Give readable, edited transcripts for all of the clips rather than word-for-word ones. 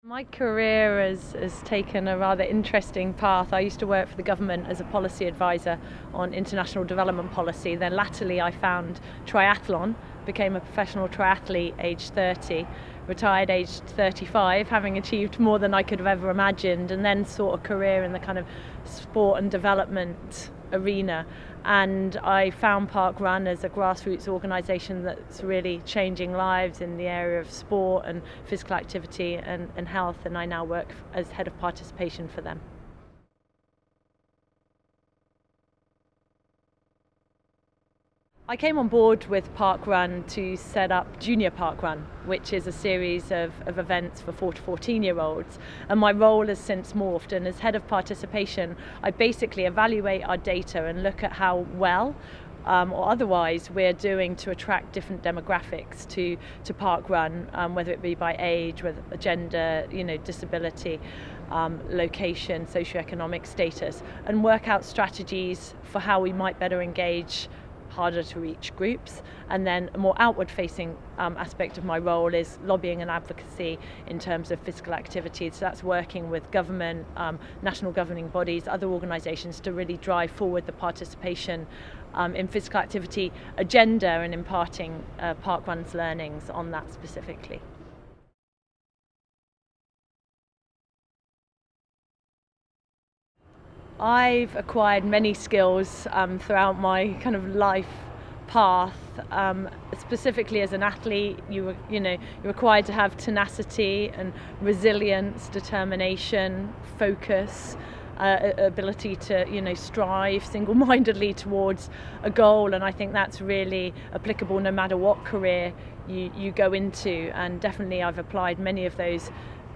My career has taken a rather interesting path. I used to work for the government as a policy advisor on international development policy. Then latterly I found triathlon, became a professional triathlete aged 30, retired aged 35, having achieved more than I could have ever imagined, and then sought a career in the kind of sport and development arena. And I found Parkrun as a grassroots organisation that's really changing lives in the area of sport and physical activity and health, and I now work as head of participation for them. I came on board with Parkrun to set up Junior Parkrun, which is a series of events for 4 to 14-year-olds. And my role has since morphed, and as head of participation, I basically evaluate our data and look at how well or otherwise we're doing to attract different demographics to Parkrun, whether it be by age, whether gender, disability, location, socioeconomic status, and work out strategies for how we might better engage harder to reach groups. And then a more outward facing aspect of my role is lobbying and advocacy in terms of physical activity. So that's working with government, national governing bodies, other organisations to really drive forward the participation in physical activity agenda and imparting Parkrun's learnings on that specifically. I've acquired many skills throughout my kind of life path. Specifically as an athlete, you're required to have tenacity and resilience, determination, focus, ability to strive single-mindedly towards a goal, and I think that's really applicable no matter what career you go into. And definitely I've applied many of those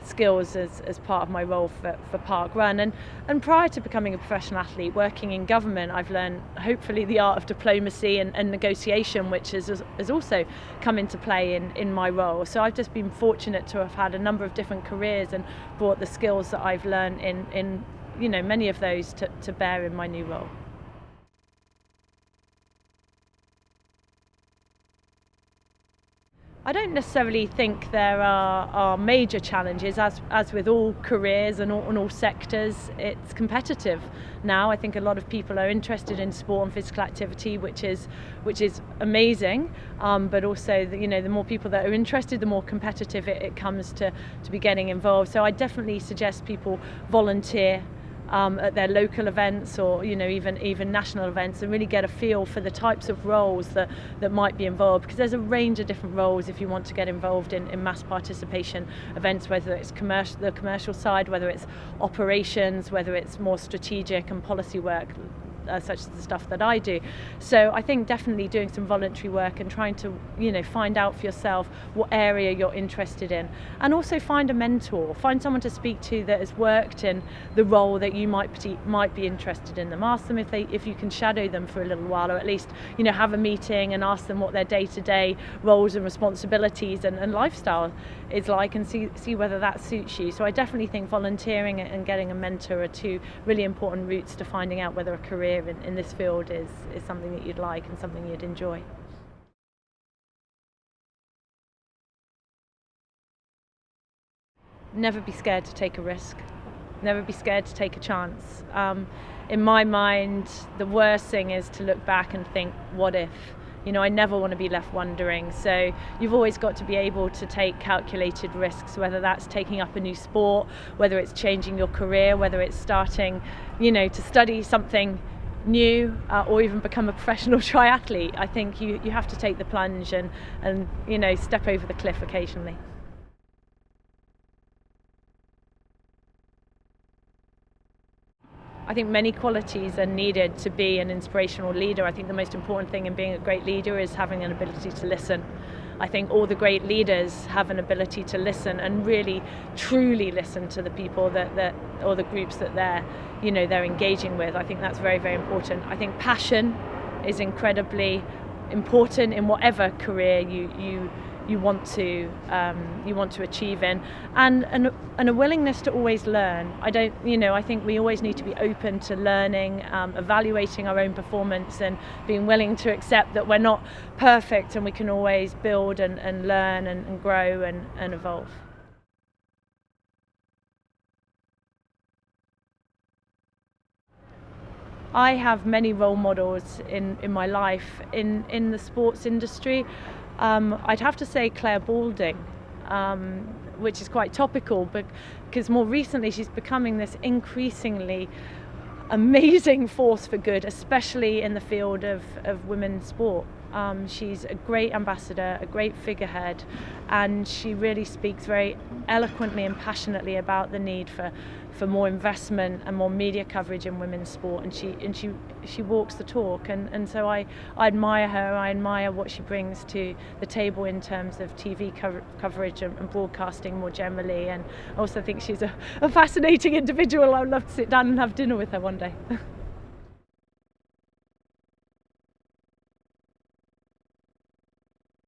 skills as part of my role for Parkrun. And prior to becoming a professional athlete, working in government, I've learned hopefully the art of diplomacy and negotiation, which has also come into play in my role. So I've just been fortunate to have had a number of different careers and brought the skills that I've learned in many of those to bear in my new role. I don't necessarily think there are major challenges. As with all careers and all sectors, it's competitive now. I think a lot of people are interested in sport and physical activity, which is amazing. But also, the more people that are interested, the more competitive it comes to be getting involved. So I definitely suggest people volunteer at their local events or even national events, and really get a feel for the types of roles that might be involved, because there's a range of different roles if you want to get involved in mass participation events, whether it's the commercial side, whether it's operations, whether it's more strategic and policy work, such as the stuff that I do. So I think definitely doing some voluntary work and trying to find out for yourself what area you're interested in, and also find a mentor, find someone to speak to that has worked in the role that you might be interested in them. Ask them if you can shadow them for a little while, or at least have a meeting and ask them what their day-to-day roles and responsibilities and lifestyle is like, and see whether that suits you. So I definitely think volunteering and getting a mentor are two really important routes to finding out whether a career in this field is something that you'd like and something you'd enjoy. Never be scared to take a risk. Never be scared to take a chance. In my mind, the worst thing is to look back and think, what if? I never want to be left wondering. So you've always got to be able to take calculated risks, whether that's taking up a new sport, whether it's changing your career, whether it's starting, to study something new, or even become a professional triathlete. I think you have to take the plunge and step over the cliff occasionally. I think many qualities are needed to be an inspirational leader. I think the most important thing in being a great leader is having an ability to listen. I think all the great leaders have an ability to listen and really truly listen to the people that or the groups that they're engaging with. I think that's very, very important. I think passion is incredibly important in whatever career you want to achieve in, and a willingness to always learn. I think we always need to be open to learning, evaluating our own performance, and being willing to accept that we're not perfect, and we can always build and learn and grow and evolve. I have many role models in my life in the sports industry. I'd have to say Claire Balding, which is quite topical, but because more recently she's becoming this increasingly amazing force for good, especially in the field of women's sport. She's a great ambassador, a great figurehead, and she really speaks very eloquently and passionately about the need for more investment and more media coverage in women's sport, and she walks the talk, and so I admire her. I admire what she brings to the table in terms of TV coverage and broadcasting more generally, and I also think she's a fascinating individual. I would love to sit down and have dinner with her one day.